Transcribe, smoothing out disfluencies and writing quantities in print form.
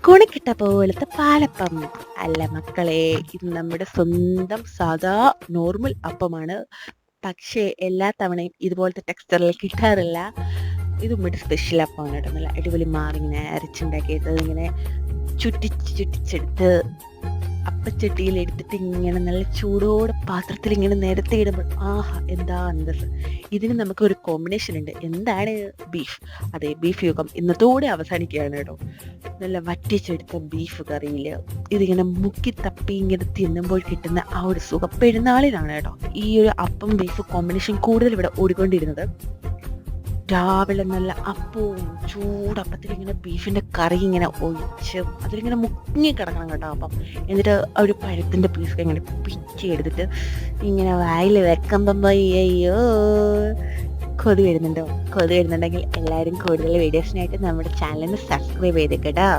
കുണക്കിട്ട പോലത്തെ പാലപ്പം. അല്ല മക്കളെ, ഇത് നമ്മുടെ സ്വന്തം സാദാ നോർമൽ അപ്പമാണ്. പക്ഷേ എല്ലാ തവണയും ഇതുപോലത്തെ ടെക്സ്ചറിൽ കിട്ടാറില്ല. ഇത് ഉമ്മയുടെ സ്പെഷ്യൽ അപ്പമാണ് കേട്ടോ. നല്ല അടിപൊളി മാവിങ്ങനെ അരച്ചുണ്ടാക്കിയിട്ട് ഇങ്ങനെ ചുറ്റിച്ചെടുത്ത് അപ്പച്ചട്ടിയിൽ എടുത്തിട്ട് ഇങ്ങനെ നല്ല ചൂടോടെ പാത്രത്തിൽ ഇങ്ങനെ നിരത്തിയിടുമ്പോൾ ആഹാ എന്താ അന്തസ്. ഇതിന് നമുക്ക് ഒരു കോമ്പിനേഷൻ ഉണ്ട്. എന്താണ്? ബീഫ്. അതെ, ബീഫ് യുഗം ഇന്നത്തോടെ അവസാനിക്കുകയാണ് കേട്ടോ. നല്ല വറ്റിച്ചെടുത്ത ബീഫ് കറിയിൽ ഇതിങ്ങനെ മുക്കി തപ്പി ഇങ്ങനെ തിന്നുമ്പോൾ കിട്ടുന്ന ആ ഒരു സുഖം പെരുന്നാളിലാണ് കേട്ടോ ഈ ഒരു അപ്പം ബീഫ് കോമ്പിനേഷൻ കൂടുതൽ ഇവിടെ ഓടിക്കൊണ്ടിരുന്നത്. രാവിലെ നല്ല അപ്പവും ചൂടപ്പത്തിൽ ഇങ്ങനെ ബീഫിൻ്റെ കറി ഇങ്ങനെ ഒഴിച്ച് അതിലിങ്ങനെ മുങ്ങി കിടക്കണം കേട്ടോ അപ്പം. എന്നിട്ട് ഒരു പഴത്തിൻ്റെ പീസ് ഇങ്ങനെ പിച്ചി എടുത്തിട്ട് ഇങ്ങനെ വായിൽ വെക്കുമ്പം അയ്യോ കൊതി വരുന്നുണ്ടോ? കൊതി വരുന്നുണ്ടെങ്കിൽ എല്ലാവരും കൂടുതൽ വീഡിയോസിനായിട്ട് നമ്മുടെ ചാനലിന് സബ്സ്ക്രൈബ് ചെയ്തേക്കട്ടോ.